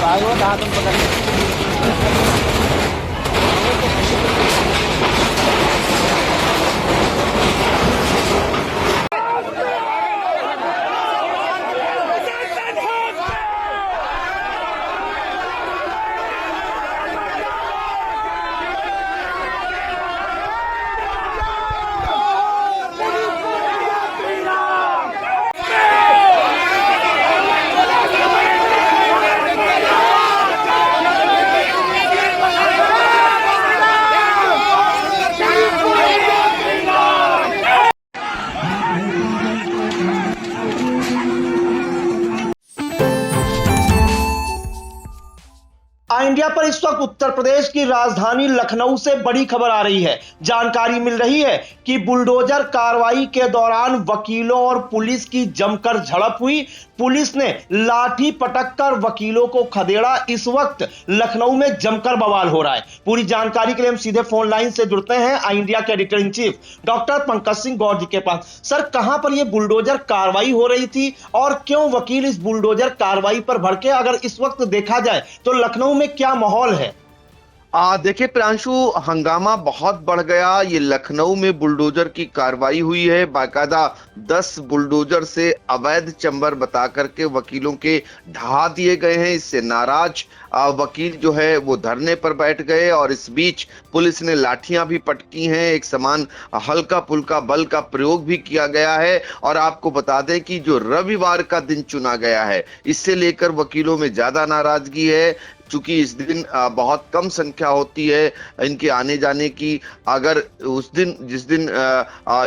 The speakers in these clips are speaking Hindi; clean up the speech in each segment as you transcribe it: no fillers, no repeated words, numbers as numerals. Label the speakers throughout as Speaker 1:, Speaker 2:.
Speaker 1: भागवत हाथ में पकड़ने
Speaker 2: इंडिया पर इस वक्त उत्तर प्रदेश की राजधानी लखनऊ से बड़ी खबर आ रही है। जानकारी मिल रही है कि बुलडोजर कार्रवाई के दौरान वकीलों और पुलिस की जमकर झड़प हुई। पुलिस ने लाठी पटक कर वकीलों को खदेड़ा। इस वक्त लखनऊ में जमकर बवाल हो रहा है। पूरी जानकारी के लिए हम सीधे फोन लाइन से जुड़ते हैं आई इंडिया के editor in chief doctor Pankaj Singh Gaur ji के पास। सर, कहां पर यह बुलडोजर कार्रवाई हो रही थी और क्यों वकील इस बुलडोजर कार्रवाई पर भड़के? अगर इस वक्त देखा जाए तो लखनऊ में क्या माहौल है?
Speaker 3: देखिए प्रांशु, हंगामा बहुत बढ़ गया। ये लखनऊ में बुलडोजर की कार्रवाई हुई है। बाकायदा 10 बुलडोजर से अवैध चैम्बर बता करके वकीलों के ढहा दिए गए हैं। इससे नाराज वकील जो है वो धरने पर बैठ गए और इस बीच पुलिस ने लाठियां भी पटकी हैं। एक समान हल्का फुल्का बल का प्रयोग भी किया गया है। और आपको बता दें कि जो रविवार का दिन चुना गया है, इससे लेकर वकीलों में ज्यादा नाराजगी है, चूंकि इस दिन बहुत कम संख्या होती है इनके आने जाने की। अगर उस दिन जिस दिन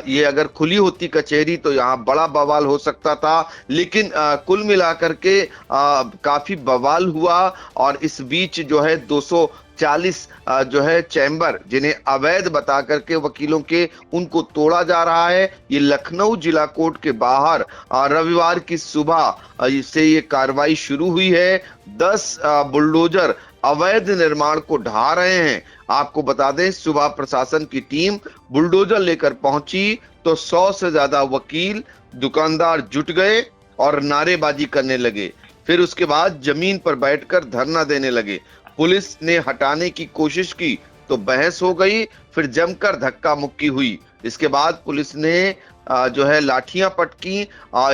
Speaker 3: ये अगर खुली होती कचहरी तो यहाँ बड़ा बवाल हो सकता था, लेकिन कुल मिलाकर के काफी बवाल हुआ। और इस बीच जो है 240 जो है चैम्बर जिन्हें अवैध बता करके वकीलों के, उनको तोड़ा जा रहा है। ये लखनऊ जिला कोर्ट के बाहर रविवार की सुबह से ये कार्रवाई शुरू हुई है। 10 बुलडोजर अवैध निर्माण को ढा रहे हैं। आपको बता दें, सुबह प्रशासन की टीम बुलडोजर लेकर पहुंची तो 100 से ज्यादा वकील, दुकानदार जुट गए और नारेबाजी करने लगे। फिर उसके बाद जमीन पर बैठकर धरना देने लगे। पुलिस ने हटाने की कोशिश की तो बहस हो गई, फिर जमकर धक्का मुक्की हुई। इसके बाद पुलिस ने जो है लाठियां पटकी।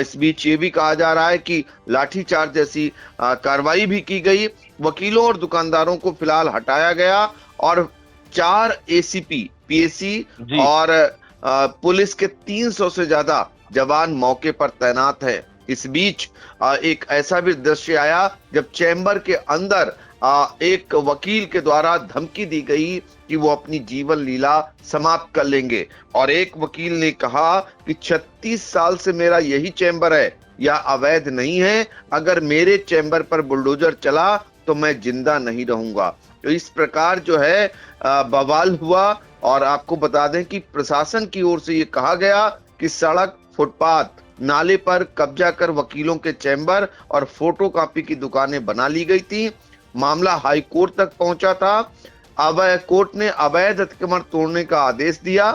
Speaker 3: इस बीच ये भी कहा जा रहा है कि लाठीचार्ज जैसी कार्रवाई भी की गई। वकीलों और दुकानदारों को फिलहाल हटाया गया और 4 एसीपी, पीएसी और पुलिस के 300 से ज्यादा जवान मौके पर तैनात है। इस बीच एक ऐसा भी दृश्य आया जब चैम्बर के अंदर एक वकील के द्वारा धमकी दी गई कि वो अपनी जीवन लीला समाप्त कर लेंगे। और एक वकील ने कहा कि 36 साल से मेरा यही चैम्बर है, यह अवैध नहीं है। अगर मेरे चैम्बर पर बुलडोजर चला तो मैं जिंदा नहीं रहूंगा। तो इस प्रकार जो है बवाल हुआ। और आपको बता दें कि प्रशासन की ओर से ये कहा गया कि सड़क, फुटपाथ, नाले पर कब्जा कर वकीलों के चैम्बर और फोटोकॉपी की दुकानें बना ली गई थी। मामला हाई कोर्ट तक पहुंचा था। कोर्ट ने अवैध अतिक्रमण तोड़ने का आदेश दिया।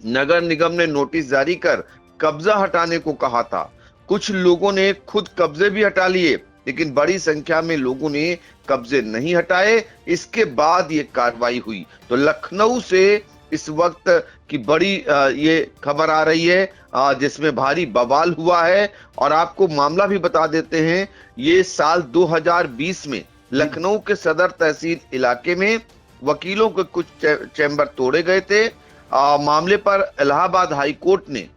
Speaker 3: नगर निगम ने नोटिस जारी कर कब्जा हटाने को कहा था। कुछ लोगों ने खुद कब्जे भी हटा लिए, लेकिन बड़ी संख्या में लोगों ने कब्जे नहीं हटाए। इसके बाद ये कार्रवाई हुई। तो लखनऊ से इस वक्त की बड़ी ये खबर आ रही है जिसमें भारी बवाल हुआ है। और आपको मामला भी बता देते हैं, ये साल 2020 में लखनऊ के सदर तहसील इलाके में वकीलों के कुछ चैम्बर तोड़े गए थे। मामले पर इलाहाबाद हाई कोर्ट ने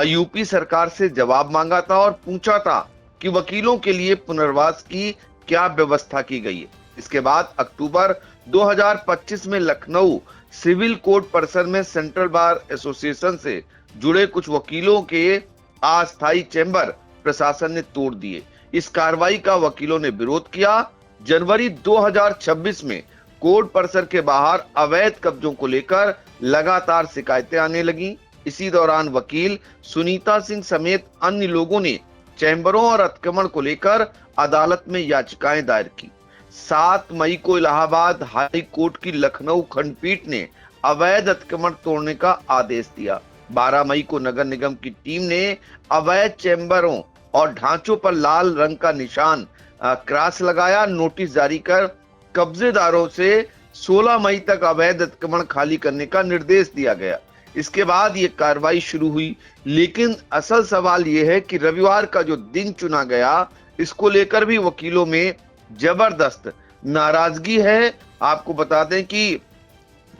Speaker 3: यूपी सरकार से जवाब मांगा था और पूछा था कि वकीलों के लिए पुनर्वास की क्या व्यवस्था की गई है। इसके बाद अक्टूबर 2025 में लखनऊ सिविल कोर्ट परिसर में सेंट्रल बार एसोसिएशन से जुड़े कुछ वकीलों के अस्थायी चैम्बर प्रशासन ने तोड़ दिए। इस कार्रवाई का वकीलों ने विरोध किया। जनवरी 2026 में कोर्ट परिसर के बाहर अवैध कब्जों को लेकर लगातार शिकायतें आने लगी। इसी दौरान वकील सुनीता सिंह समेत अन्य लोगों ने चैम्बरों और अतिक्रमण को लेकर अदालत में याचिकाएं दायर की। 7 मई को इलाहाबाद हाई कोर्ट की लखनऊ खंडपीठ ने अवैध अतिक्रमण तोड़ने का आदेश दिया। 12 मई को नगर निगम की टीम ने अवैध चैम्बरों और ढांचों पर लाल रंग का निशान क्रॉस लगाया, नोटिस जारी कर कब्जेदारों से 16 मई तक अवैध अतिक्रमण खाली करने का निर्देश दिया गया। इसके बाद ये कार्रवाई शुरू हुई, लेकिन असल सवाल ये है कि रविवार का जो दिन चुना गया, इसको लेकर भी वकीलों में जबरदस्त नाराजगी है। आपको बता दें कि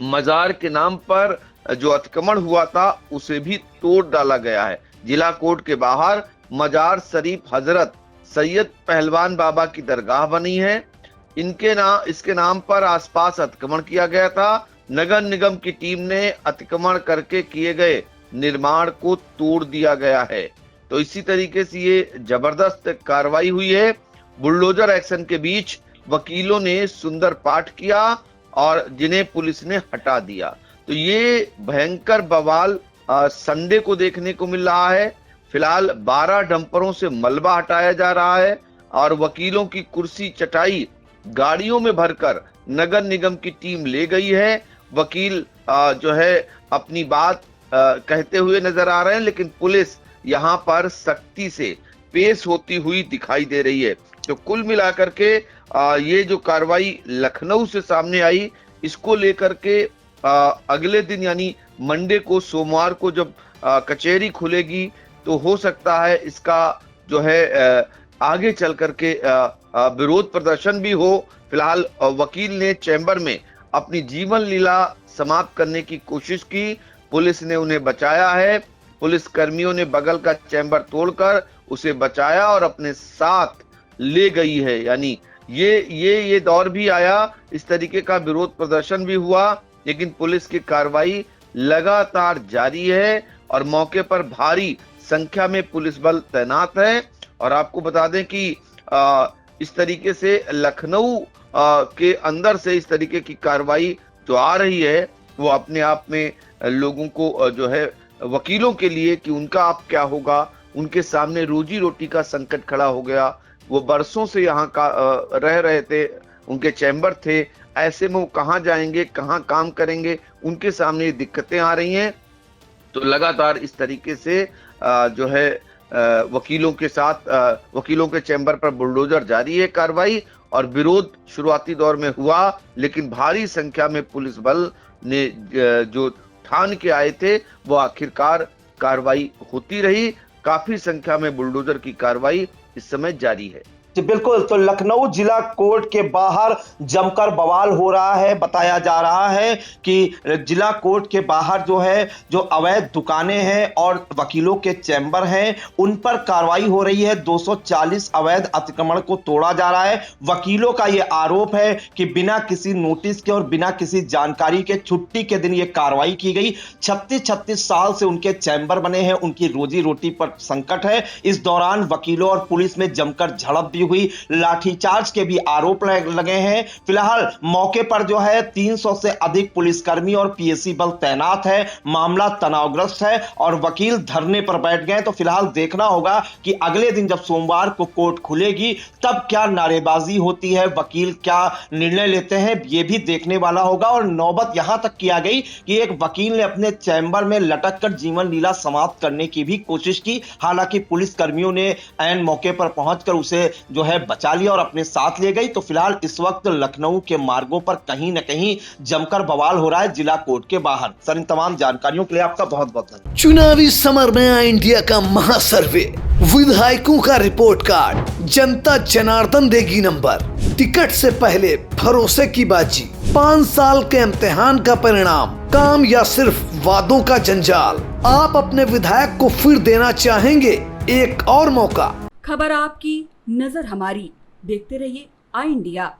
Speaker 3: मजार के नाम पर जो अतिक्रमण हुआ था उसे भी तोड़ डाला गया है। जिला कोर्ट के बाहर मजार शरीफ हजरत सैयद पहलवान बाबा की दरगाह बनी है। इसके नाम पर आसपास अतिक्रमण किया गया था। नगर निगम की टीम ने अतिक्रमण करके किए गए निर्माण को तोड़ दिया गया है। तो इसी तरीके से ये जबरदस्त कार्रवाई हुई है। बुलडोजर एक्शन के बीच वकीलों ने सुंदर पाठ किया और जिन्हें पुलिस ने हटा दिया। तो ये भयंकर बवाल संडे को देखने को मिल रहा है। फिलहाल 12 डंपरों से मलबा हटाया जा रहा है और वकीलों की कुर्सी चटाई गाड़ियों में भरकर नगर निगम की टीम ले गई है। वकील जो है अपनी बात कहते हुए नजर आ रहे हैं, लेकिन पुलिस यहाँ पर सख्ती से पेश होती हुई दिखाई दे रही है। तो कुल मिलाकर के ये जो कार्रवाई लखनऊ से सामने आई, इसको लेकर के अगले दिन यानी मंडे को, सोमवार को जब कचहरी खुलेगी तो हो सकता है इसका जो है आगे चल करके विरोध प्रदर्शन भी हो। फिलहाल वकील ने चैम्बर में अपनी जीवन लीला समाप्त करने की कोशिश की, पुलिस ने उन्हें बचाया है। पुलिस कर्मियों ने बगल का चैम्बर तोड़कर उसे बचाया और अपने साथ ले गई है। यानी ये दौर भी आया, इस तरीके का विरोध प्रदर्शन भी हुआ, लेकिन पुलिस की कार्रवाई लगातार जारी है और मौके पर भारी संख्या में पुलिस बल तैनात है। और आपको बता दें कि इस तरीके से लखनऊ के अंदर से इस तरीके की कार्रवाई जो आ रही है, वो अपने आप में लोगों को जो है वकीलों के लिए कि उनका अब क्या होगा, उनके सामने रोजी रोटी का संकट खड़ा हो गया। वो बरसों से यहाँ का रह रहे थे, उनके चैम्बर थे, ऐसे में वो कहाँ जाएंगे, कहाँ काम करेंगे, उनके सामने दिक्कतें आ रही हैं। तो लगातार इस तरीके से जो है वकीलों के साथ वकीलों के चैम्बर पर बुलडोजर जारी है कार्रवाई। और विरोध शुरुआती दौर में हुआ, लेकिन भारी संख्या में पुलिस बल ने जो ठान के आए थे वो आखिरकार कार्रवाई होती रही। काफी संख्या में बुलडोजर की कार्रवाई इस समय जारी है।
Speaker 2: जी बिल्कुल। तो लखनऊ जिला कोर्ट के बाहर जमकर बवाल हो रहा है। बताया जा रहा है कि जिला कोर्ट के बाहर जो अवैध दुकानें हैं और वकीलों के चैम्बर हैं, उन पर कार्रवाई हो रही है। 240 अवैध अतिक्रमण को तोड़ा जा रहा है। वकीलों का यह आरोप है कि बिना किसी नोटिस के और बिना किसी जानकारी के छुट्टी के दिन यह कार्रवाई की गई। 36 साल से उनके चैम्बर बने हैं, उनकी रोजी रोटी पर संकट है। इस दौरान वकीलों और पुलिस में जमकर झड़प भी हुई, लाठीचार्ज के भी आरोप लगे हैं। फिलहाल मौके पर जो है 300 से अधिक पुलिसकर्मी और पीएसी बल तैनात है। मामला तनावग्रस्त है और वकील धरने पर बैठ गए। तो फिलहाल देखना होगा कि अगले दिन जब सोमवार को कोर्ट खुलेगी तब क्या नारेबाजी होती है, वकील क्या निर्णय लेते हैं, यह भी देखने वाला होगा। और नौबत यहां तक की आ गई कि एक वकील ने अपने चैम्बर में लटक कर जीवन लीला समाप्त करने की भी कोशिश की। हालांकि पुलिस कर्मियों ने ऐन मौके पर पहुंचकर उसे जो है बचा लिया और अपने साथ ले गई। तो फिलहाल इस वक्त लखनऊ के मार्गों पर कहीं न कहीं जमकर बवाल हो रहा है जिला कोर्ट के बाहर। सर, इन तमाम जानकारियों के लिए आपका बहुत बहुत धन्यवाद।
Speaker 4: चुनावी समर में आया इंडिया का महासर्वे, विधायकों का रिपोर्ट कार्ड, जनता जनार्दन देगी नंबर, टिकट से पहले भरोसे की बाजी, 5 साल के इम्तिहान का परिणाम, काम या सिर्फ वादों का जंजाल। आप अपने विधायक को फिर देना चाहेंगे एक और मौका?
Speaker 5: खबर आपकी, नजर हमारी। देखते रहिए आई इंडिया।